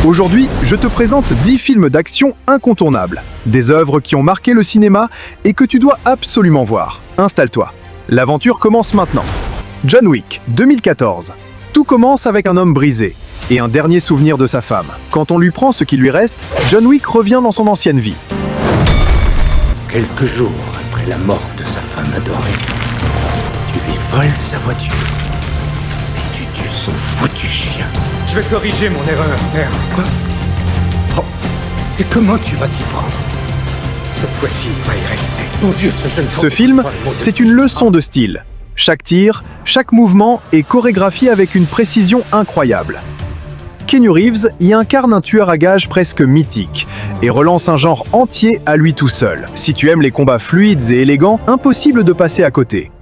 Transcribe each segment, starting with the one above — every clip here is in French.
Aujourd'hui, je te présente 10 films d'action incontournables. Des œuvres qui ont marqué le cinéma et que tu dois absolument voir. Installe-toi. L'aventure commence maintenant. John Wick, 2014. Tout commence avec un homme brisé et un dernier souvenir de sa femme. Quand on lui prend ce qui lui reste, John Wick revient dans son ancienne vie. Quelques jours après la mort de sa femme adorée, tu lui voles sa voiture et tu tues son foutu chien. Je vais corriger mon erreur, père. Quoi? Oh. Et comment tu vas t'y prendre? Cette fois-ci, il va y rester. Mon Dieu, ce jeune... Ce film, c'est une leçon de style. Chaque tir, chaque mouvement est chorégraphié avec une précision incroyable. Keanu Reeves y incarne un tueur à gages presque mythique et relance un genre entier à lui tout seul. Si tu aimes les combats fluides et élégants, impossible de passer à côté.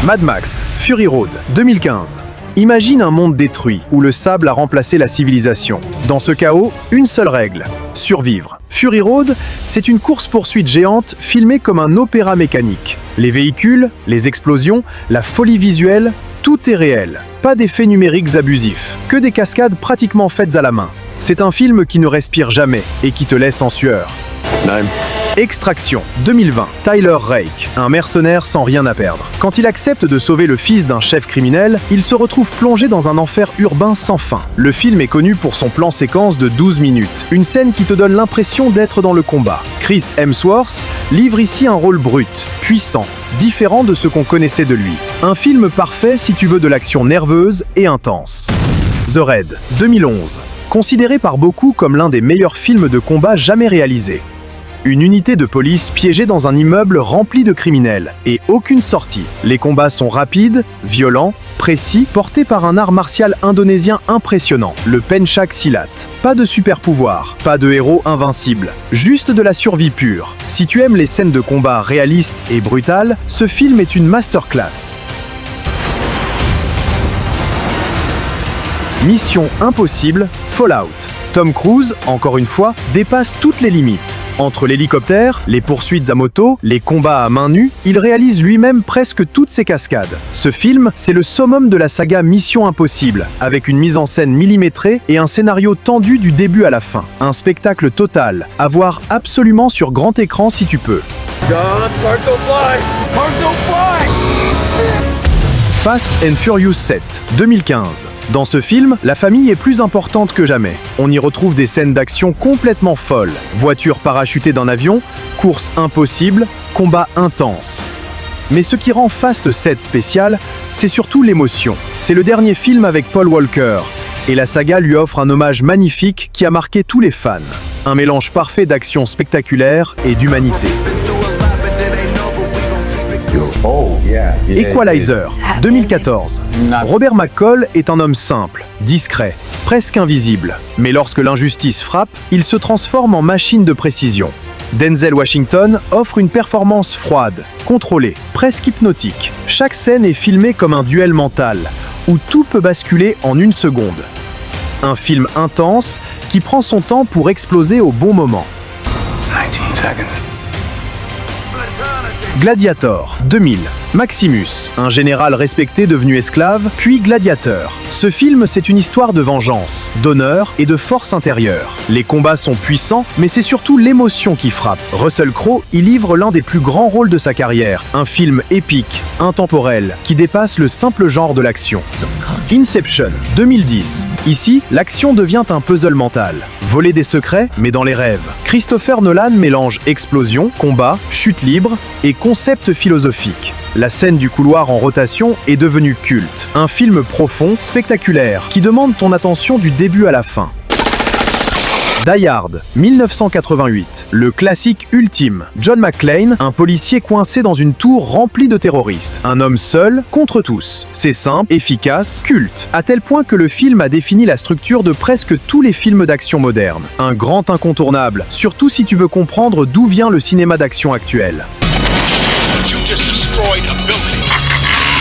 Mad Max, Fury Road, 2015. Imagine un monde détruit, où le sable a remplacé la civilisation. Dans ce chaos, une seule règle, survivre. Fury Road, c'est une course-poursuite géante filmée comme un opéra mécanique. Les véhicules, les explosions, la folie visuelle, tout est réel. Pas d'effets numériques abusifs, que des cascades pratiquement faites à la main. C'est un film qui ne respire jamais et qui te laisse en sueur. Extraction, 2020. Tyler Rake, un mercenaire sans rien à perdre. Quand il accepte de sauver le fils d'un chef criminel, il se retrouve plongé dans un enfer urbain sans fin. Le film est connu pour son plan séquence de 12 minutes, une scène qui te donne l'impression d'être dans le combat. Chris Hemsworth livre ici un rôle brut, puissant, différent de ce qu'on connaissait de lui. Un film parfait si tu veux de l'action nerveuse et intense. The Raid, 2011. Considéré par beaucoup comme l'un des meilleurs films de combat jamais réalisés. Une unité de police piégée dans un immeuble rempli de criminels, et aucune sortie. Les combats sont rapides, violents, précis, portés par un art martial indonésien impressionnant, le Pencak Silat. Pas de super pouvoir, pas de héros invincibles, juste de la survie pure. Si tu aimes les scènes de combat réalistes et brutales, ce film est une masterclass. Mission Impossible, Fallout. Tom Cruise, encore une fois, dépasse toutes les limites. Entre l'hélicoptère, les poursuites à moto, les combats à main nue, il réalise lui-même presque toutes ses cascades. Ce film, c'est le summum de la saga Mission Impossible, avec une mise en scène millimétrée et un scénario tendu du début à la fin. Un spectacle total, à voir absolument sur grand écran si tu peux. Fast and Furious 7, 2015. Dans ce film, la famille est plus importante que jamais. On y retrouve des scènes d'action complètement folles. Voitures parachutées d'un avion, courses impossibles, combats intenses. Mais ce qui rend Fast 7 spécial, c'est surtout l'émotion. C'est le dernier film avec Paul Walker, et la saga lui offre un hommage magnifique qui a marqué tous les fans. Un mélange parfait d'action spectaculaire et d'humanité. Equalizer, 2014. Robert McCall est un homme simple, discret, presque invisible. Mais lorsque l'injustice frappe, il se transforme en machine de précision. Denzel Washington offre une performance froide, contrôlée, presque hypnotique. Chaque scène est filmée comme un duel mental, où tout peut basculer en une seconde. Un film intense qui prend son temps pour exploser au bon moment. 19 seconds. Gladiator, 2000. Maximus, un général respecté devenu esclave, puis gladiateur. Ce film, c'est une histoire de vengeance, d'honneur et de force intérieure. Les combats sont puissants, mais c'est surtout l'émotion qui frappe. Russell Crowe y livre l'un des plus grands rôles de sa carrière, un film épique, intemporel, qui dépasse le simple genre de l'action. Inception, 2010. Ici, l'action devient un puzzle mental. Voler des secrets, mais dans les rêves. Christopher Nolan mélange explosion, combat, chute libre et concept philosophique. La scène du couloir en rotation est devenue culte. Un film profond, spectaculaire, qui demande ton attention du début à la fin. Die Hard, 1988. Le classique ultime. John McClane, un policier coincé dans une tour remplie de terroristes. Un homme seul contre tous. C'est simple, efficace, culte. À tel point que le film a défini la structure de presque tous les films d'action modernes. Un grand incontournable, surtout si tu veux comprendre d'où vient le cinéma d'action actuel.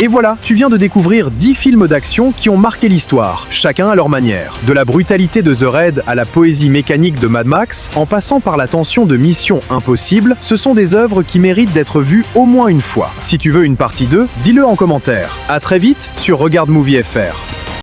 Et voilà, tu viens de découvrir 10 films d'action qui ont marqué l'histoire, chacun à leur manière. De la brutalité de The Raid à la poésie mécanique de Mad Max, en passant par la tension de Mission Impossible, ce sont des œuvres qui méritent d'être vues au moins une fois. Si tu veux une partie 2, dis-le en commentaire. À très vite sur Regarde Movie FR.